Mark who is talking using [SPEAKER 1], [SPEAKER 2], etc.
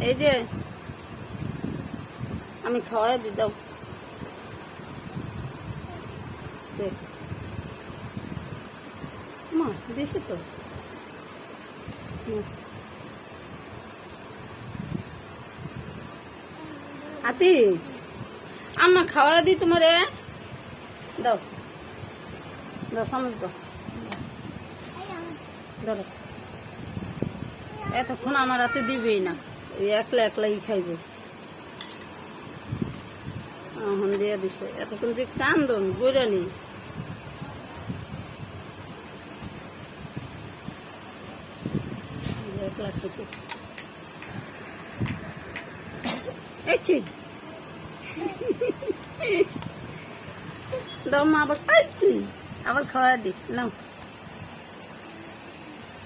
[SPEAKER 1] এই যে আমি খাওয়াই দি দাও। মা দিছি তো। আতি আম্মা খাওয়া দি তোমারে। দাও দাও চামচ দাও। ধরো এতক্ষণ আমার হাতে দিবেই না, একলা একলাই খাইবে। এখন দিয়ে দিছে, এতক্ষণ যে কান্দন বুঝানি। একলা খেতেছে। এইছি দাও মা, আবার খাইছি, আবার খাওয়া দি নাও।